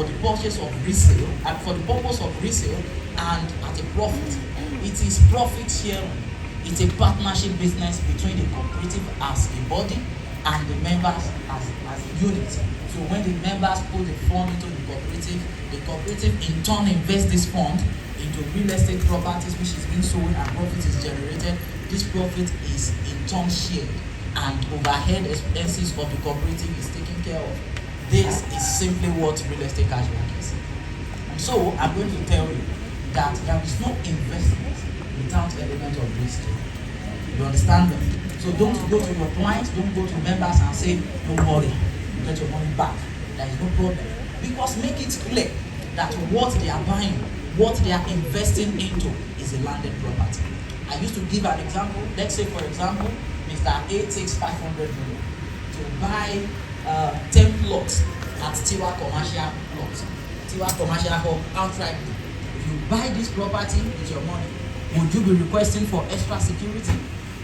for the purchase of resale and for the purpose of resale and at a profit. It is profit sharing. It's a partnership business between the cooperative as a body and the members as a unit. So when the members put the fund into the cooperative in turn invests this fund into real estate properties which is being sold and profit is generated. This profit is in turn shared and overhead expenses of the cooperative is taken care of. This is simply what real estate cashback is. So I'm going to tell you that there is no investment without element of risk. You understand me? So don't go to your clients, don't go to members and say, don't worry, you get your money back. There is no problem. Because make it clear that what they are buying, what they are investing into is a landed property. I used to give an example. Let's say, for example, Mr. A takes 500 million to buy 10 plots at Tiwa Commercial Hub outrightly. If you buy this property with your money, would you be requesting for extra security?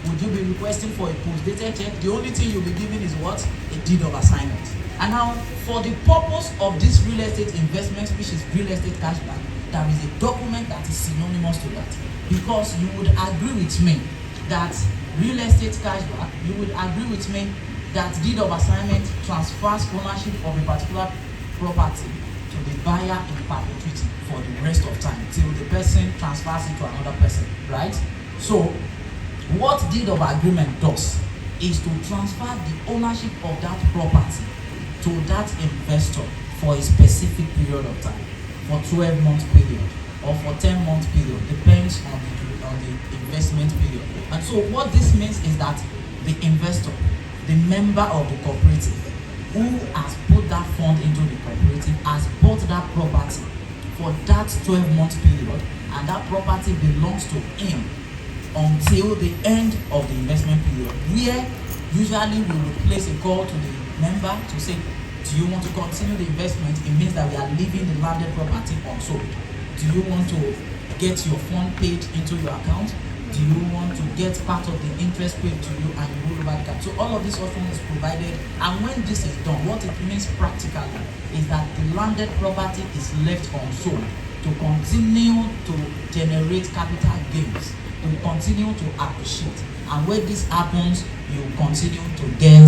Would you be requesting for a post-dated check? The only thing you'll be giving is what? A deed of assignment. And now, for the purpose of this real estate investment, which is real estate cashback, there is a document that is synonymous to that. Because you would agree with me that real estate cashback, you would agree with me that deed of assignment transfers ownership of a particular property to the buyer in perpetuity for the rest of time till the person transfers it to another person, right? So what deed of agreement does is to transfer the ownership of that property to that investor for a specific period of time, for 12-month period or for 10-month period, depends on the investment period. And so what this means is that the investor, the member of the cooperative who has put that fund into the cooperative has bought that property for that 12-month period, and that property belongs to him until the end of the investment period, where usually we would place a call to the member to say, do you want to continue the investment? It means that we are leaving the landed property unsold. Do you want to get your fund paid into your account? Do you want to get part of the interest paid to you and you roll over the cap? So all of this option is provided, and when this is done, what it means practically is that the landed property is left unsold to continue to generate capital gains, to continue to appreciate. And when this happens, you continue to get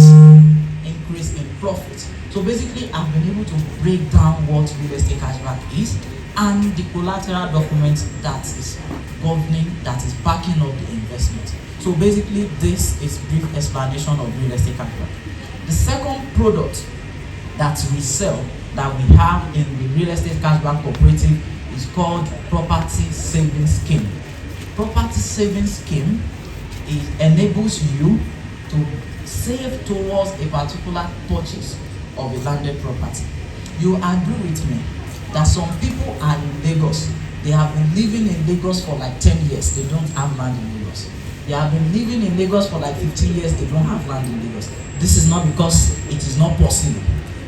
increase in profit. So basically, I've been able to break down what real estate cashback is and the collateral document that is governing, that is backing up the investment. So basically, this is brief explanation of real estate cashback. The second product that we sell, that we have in the real estate cashback cooperative, is called property savings scheme. Property savings scheme enables you to save towards a particular purchase of a landed property. You agree with me that some people are in Lagos. They have been living in Lagos for like 10 years. They don't have land in Lagos. They have been living in Lagos for like 15 years. They don't have land in Lagos. This is not because it is not possible.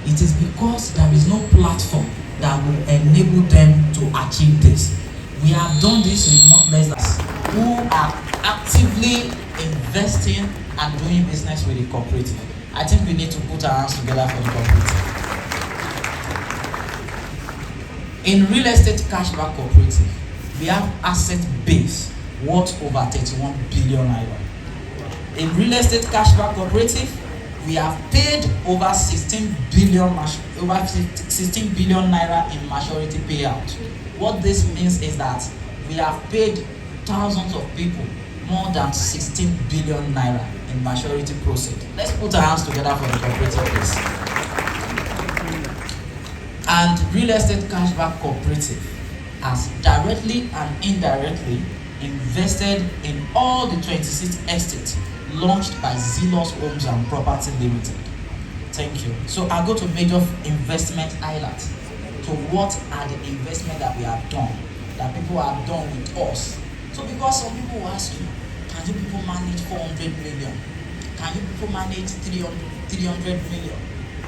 It is because there is no platform that will enable them to achieve this. We have done this with not less than who are actively investing and doing business with the cooperative. I think we need to put our hands together for the cooperative. In real estate cashback cooperative, we have asset base worth over 31 billion naira. In real estate cashback cooperative, we have paid over 16 billion naira in maturity payout. What this means is that we have paid thousands of people more than 16 billion naira in maturity proceeds. Let's put our hands together for the cooperative, please. And real estate cashback cooperative has directly and indirectly invested in all the 26 estates launched by Zealous Homes and Property Limited. Thank you. So I'll go to major investment highlights. So what are the investments that we have done, that people have done with us? So because some people will ask you, can you people manage 400 million? Can you people manage 300 million?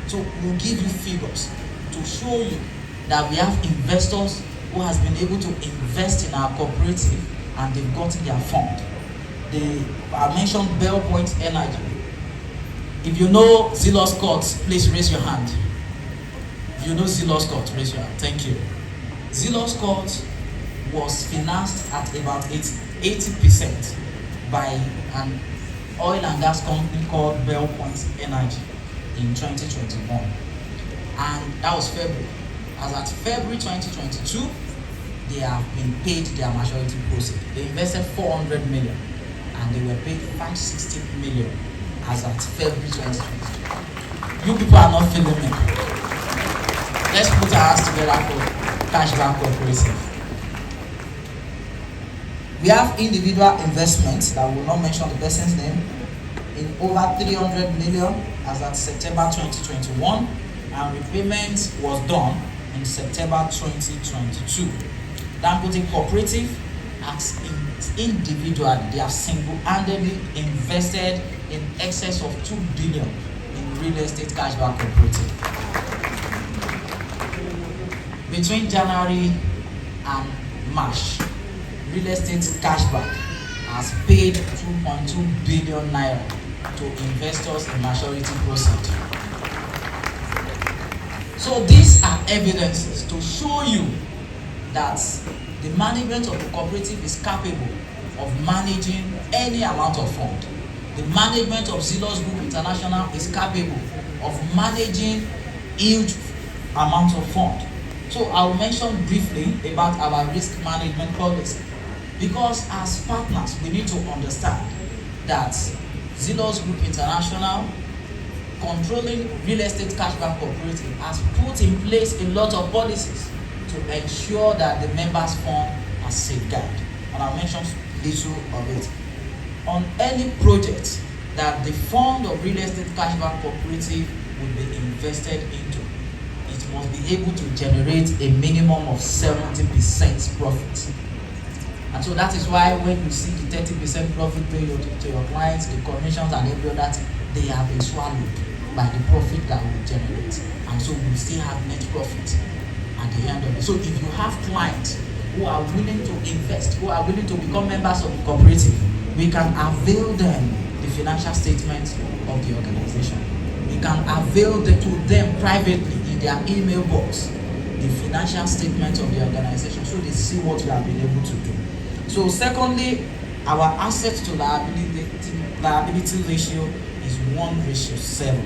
So we'll give you figures to show you that we have investors who has been able to invest in our cooperative and they've gotten their fund. I mentioned Bell Point Energy. If you know Zealous Courts, please raise your hand. You know Zelos Court, raise your hand. Thank you. Zelos Court was financed at about 80% by an oil and gas company called Bell Point Energy in 2021. And that was February. As at February 2022, they have been paid their maturity proceeds. They invested 400 million and they were paid 560 million as at February 2022. You people are not feeling me. Let's put our hands together for Cashback Cooperative. We have individual investments that we will not mention the person's name in over 300 million as at September 2021, and repayment was done in September 2022. Dangote Cooperative, as individually, they have single-handedly invested in excess of 2 billion in real estate cashback cooperative. Between January and March, real estate cashback has paid 2.2 billion naira to investors in maturity proceeds. So these are evidences to show you that the management of the cooperative is capable of managing any amount of fund. The management of Zelos Group International is capable of managing huge amounts of fund. So I will mention briefly about our risk management policy, because as partners we need to understand that Zelos Group International, controlling real estate cashback cooperative, has put in place a lot of policies to ensure that the members' fund are safeguarded. And I'll mention little of it. On any project that the fund of real estate cashback cooperative will be invested into, it must be able to generate a minimum of 70% profit. And so that is why when you see the 30% profit paid to your clients, the commissions and every other thing, they have been swallowed by the profit that we generate. And so we still have net profit at the end of it. So if you have clients who are willing to invest, who are willing to become members of the cooperative, we can avail them the financial statements of the organization. We can avail to them privately in their email box the financial statements of the organization, so they see what we have been able to do. So secondly, our assets to liability ratio is 1:7.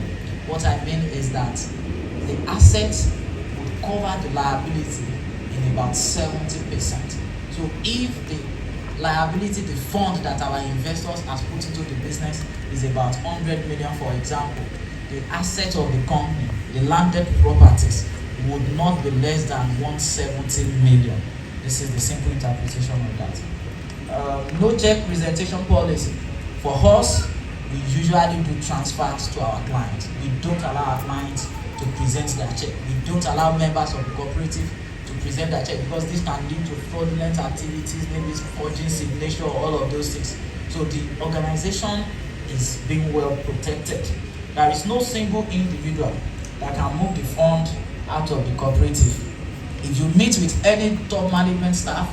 What I mean is that the assets would cover the liability in about 70%. So if the liability, the fund that our investors has put into the business is about 100 million, for example, the assets of the company, the landed properties, would not be less than 170 million. This is the simple interpretation of that. No check presentation policy. For us, we usually do transfers to our clients. We don't allow our clients to present their check. We don't allow members of the cooperative to present their check, because this can lead to fraudulent activities, maybe forging signature, all of those things. So the organization is being well protected. There is no single individual that can move the fund out of the cooperative. If you meet with any top management staff,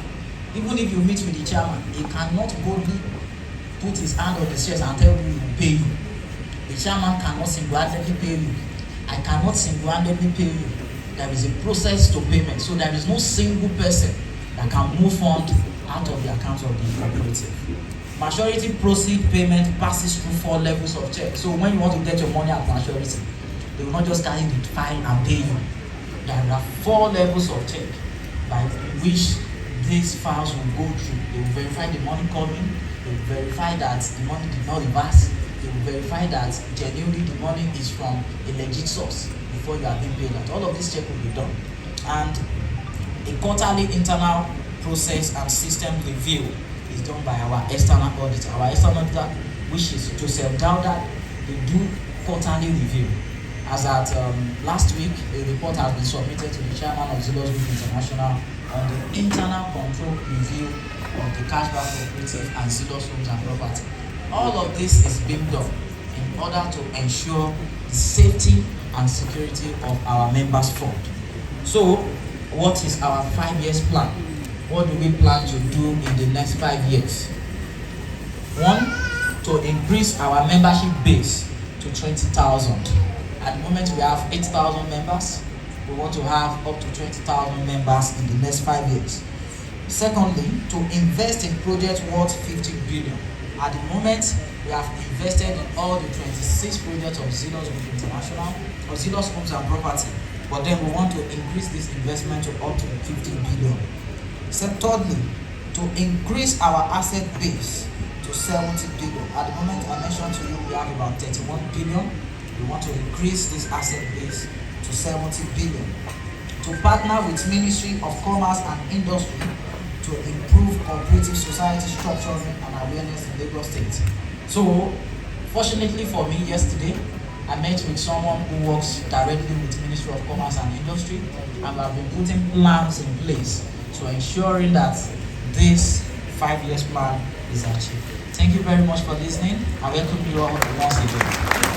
even if you meet with the chairman, he cannot boldly put his hand on the chest and tell you he will pay you. The chairman cannot single-handedly pay you. I cannot single-handedly pay you. There is a process to payment. So there is no single person that can move fund out of the account of the cooperative. Maturity proceed payment passes through 4 levels of check. So when you want to get your money at maturity, they will not just carry the file and pay you. There are 4 levels of check by which these files will go through. They will verify the money coming. They will verify that the money did not reverse. They will verify that genuinely the money is from a legit source before you are being paid out. All of this check will be done. And a quarterly internal process and system review is done by our external auditor. Our external auditor, which is Joseph Dowda, they do quarterly review. As at last week, a report has been submitted to the chairman of Zelos Group International on the internal control review of the cashback cooperative and Zelos Homes and Property. All of this is being done in order to ensure the safety and security of our members' fund. So, what is our 5 years plan? What do we plan to do in the next 5 years? 1, to increase our membership base to 20,000. At the moment, we have 8,000 members. we want to have up to 20,000 members in the next 5 years. Secondly, to invest in projects worth 50 billion. At the moment, we have invested in all the 26 projects of Zelos Group International, or Zelos Homes and Property, but then we want to increase this investment to up to 50 billion. Thirdly, to increase our asset base to 70 billion. At the moment, I mentioned to you we have about 31 billion. We want to increase this asset base to 70 billion. To partner with Ministry of Commerce and Industry to improve cooperative society structuring and awareness in Lagos State. So, fortunately for me, yesterday, I met with someone who works directly with Ministry of Commerce and Industry, and we have been putting plans in place to ensuring that this 5 years plan is achieved. Thank you very much for listening. I welcome you all once again.